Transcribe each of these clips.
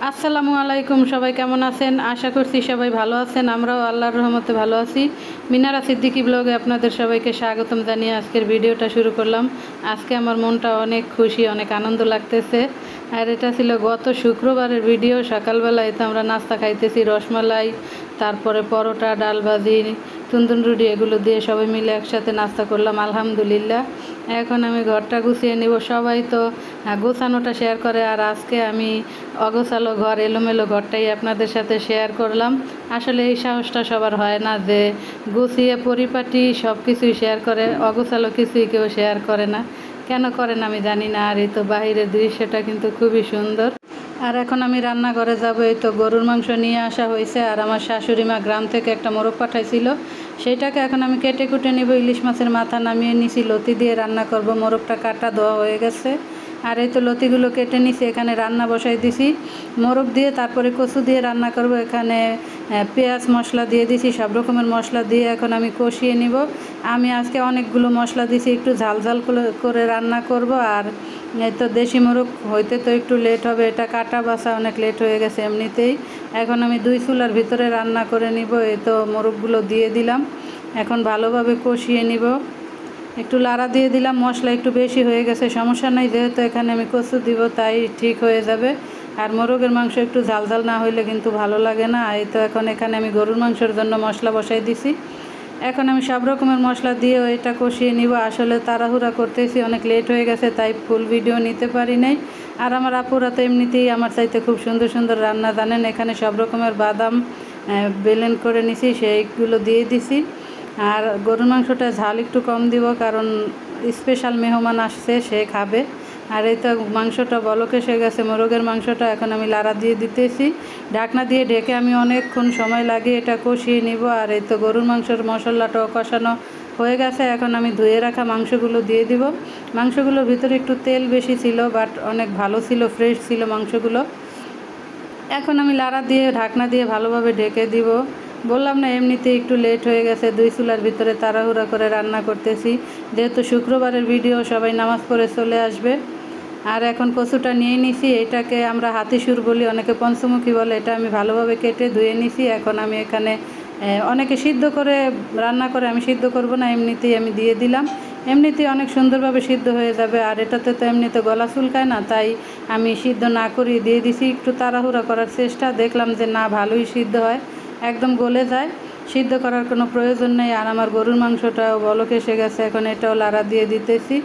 আসসালামু আলাইকুম। সবাই কেমন আছেন? আশা করছি সবাই ভালো আছেন। আমরাও আল্লাহর রহমতে ভালো আছি। মিনারা সিদ্দিকী ব্লগে আপনাদের সবাইকে স্বাগতম জানিয়ে আজকের ভিডিওটা শুরু করলাম। আজকে আমার মনটা অনেক খুশি, অনেক আনন্দ লাগতেছে। আর এটা ছিল গত শুক্রবারের ভিডিও। সকালবেলায় তো আমরা নাস্তা খাইতেছি রসমালাই, তারপরে পরোটা, ডাল ভাজি, তুন্দুন রুটি, এগুলো দিয়ে সবাই মিলে একসাথে নাস্তা করলাম আলহামদুলিল্লাহ। এখন আমি ঘরটা গুছিয়ে নিব। সবাই তো গোছানোটা শেয়ার করে, আর আজকে আমি অগোছালো ঘর, এলোমেলো ঘরটাই আপনাদের সাথে শেয়ার করলাম। আসলে এই সাহসটা সবার হয় না যে গুছিয়ে পরিপাটি সব কিছুই শেয়ার করে, অগোছালো কিছুই কেউ শেয়ার করে না। কেন করেন আমি জানি না। আর এই তো বাহিরের দৃশ্যটা কিন্তু খুবই সুন্দর। আর এখন আমি রান্নাঘরে যাব। এই তো গরুর মাংস নিয়ে আসা হয়েছে, আর আমার শাশুড়ি মা গ্রাম থেকে একটা মোরগ পাঠাইছিল, সেইটাকে এখন আমি কেটে কুটে নেব। ইলিশ মাছের মাথা নামিয়ে নিছি, লতি দিয়ে রান্না করব। মোরগটা কাটা ধোয়া হয়ে গেছে, আর এই তো লতিগুলো কেটে নিছি। এখানে রান্না বসাই দিছি মোরগ দিয়ে, তারপরে কচু দিয়ে রান্না করব। এখানে পেঁয়াজ মশলা দিয়ে দিছি, সব রকমের মশলা দিয়ে এখন আমি কষিয়ে নিব। আমি আজকে অনেকগুলো মশলা দিছি, একটু ঝাল ঝাল করে রান্না করব। আর এই তো দেশি মোরগ হইতে তো একটু লেট হবে, এটা কাটা বাছা অনেক লেট হয়ে গেছে এমনিতেই। এখন আমি 2 চুলার ভিতরে রান্না করে নিব। এই তো মোরগগুলো দিয়ে দিলাম, এখন ভালোভাবে কষিয়ে নিব। একটু লাড়া দিয়ে দিলাম, মশলা একটু বেশি হয়ে গেছে, সমস্যা নাই, যেহেতু এখানে আমি কচু দিব তাই ঠিক হয়ে যাবে। আর মোরগের মাংস একটু ঝাল ঝাল না হইলে কিন্তু ভালো লাগে না। এই তো এখন এখানে আমি গরুর মাংসের জন্য মশলা বসাই দিছি। এখন আমি সব রকমের মশলা দিয়ে এটা কষিয়ে নিব। আসলে তাড়াহুড়া করতেছি, অনেক লেট হয়ে গেছে, তাই ফুল ভিডিও নিতে পারি নাই। আর আমার আপুরা তো এমনিতেই আমার চাইতে খুব সুন্দর সুন্দর রান্না জানেন। এখানে সব রকমের বাদাম ব্লেন্ড করে নিছি, সেইগুলো দিয়ে দিছি। আর গরুর মাংসটা ঝাল একটু কম দিব, কারণ স্পেশাল মেহমান আসছে, সে খাবে। আর এই তো মাংসটা বলক এসে গেছে, মোরগের মাংসটা এখন আমি লাড়া দিয়ে দিতেছি। ঢাকনা দিয়ে ঢেকে আমি অনেকক্ষণ সময় লাগিয়ে এটা কষিয়ে নিব। আর এই তো গরুর মাংসের মশলাটাও কষানো হয়ে গেছে, এখন আমি ধুয়ে রাখা মাংসগুলো দিয়ে দিব। মাংসগুলোর ভিতরে একটু তেল বেশি ছিল, বাট অনেক ভালো ছিল, ফ্রেশ ছিল মাংসগুলো। এখন আমি লাড়া দিয়ে ঢাকনা দিয়ে ভালোভাবে ঢেকে দিব। বললাম না এমনিতে একটু লেট হয়ে গেছে, 2 চুলার ভিতরে তাড়াহুড়া করে রান্না করতেছি, যেহেতু শুক্রবারের ভিডিও, সবাই নামাজ পড়ে চলে আসবে। আর এখন কচুটা নিয়ে নিছি, এটাকে আমরা হাতিসুর বলি, অনেকে পঞ্চমুখী বলে। এটা আমি ভালোভাবে কেটে ধুয়ে নিছি। এখন আমি এখানে অনেকে সিদ্ধ করে রান্না করে, আমি সিদ্ধ করব না, এমনিতেই আমি দিয়ে দিলাম। এমনিতেই অনেক সুন্দরভাবে সিদ্ধ হয়ে যাবে। আর এটাতে তো এমনিতে গলা চুলকায় না, তাই আমি সিদ্ধ না করিয়ে দিয়ে দিছি। একটু তাড়াহুড়া করার চেষ্টা, দেখলাম যে না, ভালোই সিদ্ধ হয়, একদম গলে যায়, সিদ্ধ করার কোনো প্রয়োজন নেই। আর আমার গরুর মাংসটাও বলক এসে গেছে, এখন এটাও লাড়া দিয়ে দিতেছি,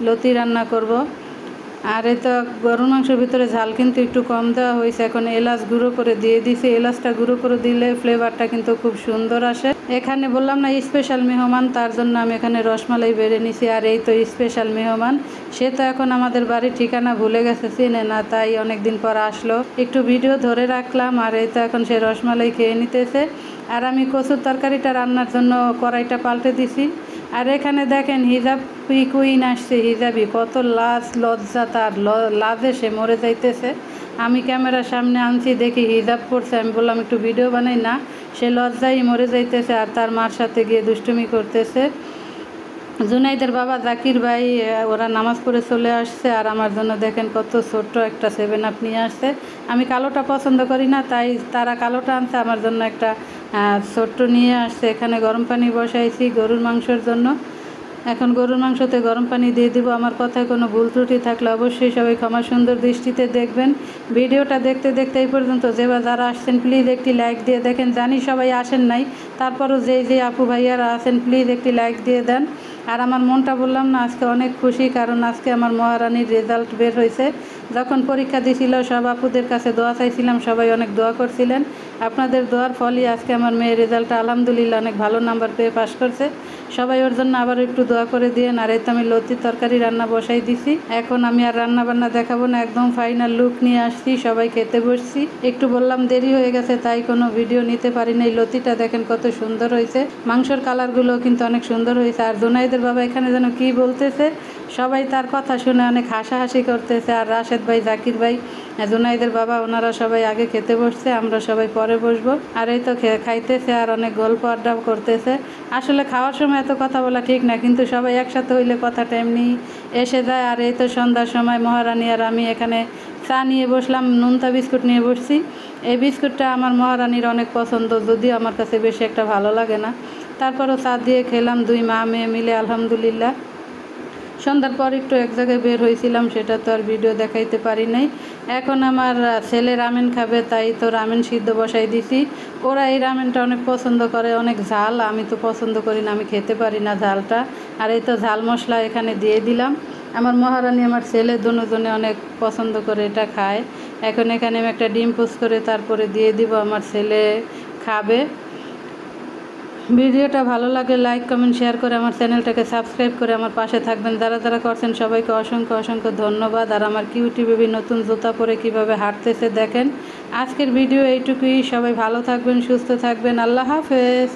লতি রান্না করব। আর এই তো গরুর মাংসের ভিতরে ঝাল কিন্তু একটু কম দেওয়া হয়েছে, এখন এলাচ গুঁড়ো করে দিয়ে দিছি। এলাচটা গুঁড়ো করে দিলে ফ্লেভারটা কিন্তু খুব সুন্দর আসে। এখানে বললাম না স্পেশাল মেহমান, তার জন্য আমি এখানে রসমালাই বেড়ে নিছি। আর এই তো স্পেশাল মেহমান, সে তো এখন আমাদের বাড়ির ঠিকানা ভুলে গেছে, চিনে না, তাই অনেক দিন পর আসলো, একটু ভিডিও ধরে রাখলাম। আর এই তো এখন সে রসমালাই খেয়ে নিতেছে। আর আমি কচুর তরকারিটা রান্নার জন্য কড়াইটা পাল্টে দিছি। আর এখানে দেখেন হিজাবি কুইন আসছে, হিজাবি, কত লাজ লজ্জা তার, লাজে সে মরে যাইতেছে। আমি ক্যামেরার সামনে আনছি, দেখি হিজাব পড়ছে, আমি বললাম একটু ভিডিও বানাই না, সে লজ্জাই মরে যাইতেছে। আর তার মার সাথে গিয়ে দুষ্টুমি করতেছে। জুনাইদের বাবা জাকির ভাই, ওরা নামাজ পড়ে চলে আসছে। আর আমার জন্য দেখেন কত ছোট্ট একটা 7 আপ নিয়ে আসছে। আমি কালোটা পছন্দ করি না, তাই তারা কালোটা আনছে, আমার জন্য একটা ছোট্ট নিয়ে আসছে। এখানে গরম পানি বসাইছি গরুর মাংসের জন্য। এখন গরুর মাংসতে গরম পানি দিয়ে দিব। আমার কথায় কোনো ভুল ত্রুটি থাকলে অবশ্যই সবাই ক্ষমা সুন্দর দৃষ্টিতে দেখবেন। ভিডিওটা দেখতে দেখতে এই পর্যন্ত যারা আসছেন, প্লিজ একটি লাইক দিয়ে দেখেন। জানি সবাই আসেন নাই, তারপরও যে আপু ভাইয়ারা আছেন, প্লিজ একটি লাইক দিয়ে দেন। আর আমার মনটা বললাম না আজকে অনেক খুশি, কারণ আজকে আমার মহারানীর রেজাল্ট বের হয়েছে। যখন পরীক্ষা দিয়েছিল সব আপুদের কাছে দোয়া চাইছিলাম, সবাই অনেক দোয়া করছিলেন। আপনাদের দোয়ার ফলই আজকে আমার মেয়ের রেজাল্টটা আলহামদুলিল্লাহ অনেক ভালো নাম্বার পেয়ে পাশ করছে। সবাই ওর জন্য আবার একটু দোয়া করে দিয়ে। আর এই তো আমি লতির তরকারি রান্না বসাই দিছি। এখন আমি আর রান্না বান্না দেখাবো না, একদম ফাইনাল লুক নিয়ে আসছি, সবাই খেতে বসছি। একটু বললাম দেরি হয়ে গেছে, তাই কোনো ভিডিও নিতে পারি নাই। লতিটা দেখেন কত সুন্দর হয়েছে, মাংসর কালারগুলো কিন্তু অনেক সুন্দর হয়েছে। আর জুনাইদের বাবা এখানে যেন কি বলতেছে, সবাই তার কথা শুনে অনেক হাসাহাসি করতেছে। আর রাশেদ ভাই, জাকির ভাই, জুনাইদের বাবা, ওনারা সবাই আগে খেতে বসছে, আমরা সবাই পরে বসবো। আর এই তো খাইতেছে আর অনেক গল্প আড্ডাও করতেছে। আসলে খাওয়ার সময় এত কথা বলা ঠিক না, কিন্তু সবাই একসাথে হইলে কথাটা এমনি এসে যায়। আর এই তো সন্ধ্যার সময় মহারানী আর আমি এখানে চা নিয়ে বসলাম, নোনতা বিস্কুট নিয়ে বসছি। এই বিস্কুটটা আমার মহারানীর অনেক পছন্দ, যদিও আমার কাছে বেশি একটা ভালো লাগে না, তারপরও চা দিয়ে খেলাম 2 মা মেয়ে মিলে আলহামদুলিল্লাহ। সন্ধ্যার পর একটু এক জায়গায় বের হয়েছিলাম, সেটা তো আর ভিডিও দেখাইতে পারি নাই। এখন আমার ছেলে রামেন খাবে, তাই তো রামেন সিদ্ধ বসাই দিছি। ওরা এই রামেনটা অনেক পছন্দ করে, অনেক ঝাল, আমি তো পছন্দ করি না, আমি খেতে পারি না ঝালটা। আর এই তো ঝাল মশলা এখানে দিয়ে দিলাম। আমার মহারানী আমার ছেলে দুজনে অনেক পছন্দ করে এটা খায়। এখন এখানে আমি একটা ডিম পোস্ট করে তারপরে দিয়ে দিব, আমার ছেলে খাবে। ভিডিওটা ভালো লাগলে লাইক কমেন্ট শেয়ার করে আমার চ্যানেলটাকে সাবস্ক্রাইব করে আমার পাশে থাকবেন। যারা যারা করছেন সবাইকে অসংখ্য অসংখ্য ধন্যবাদ। আর আমার কিউটি বেবি নতুন জুতা পরে কিভাবে হাঁটতেছে দেখেন। আজকের ভিডিও এইটুকুই। সবাই ভালো থাকবেন, সুস্থ থাকবেন। আল্লাহ হাফেজ।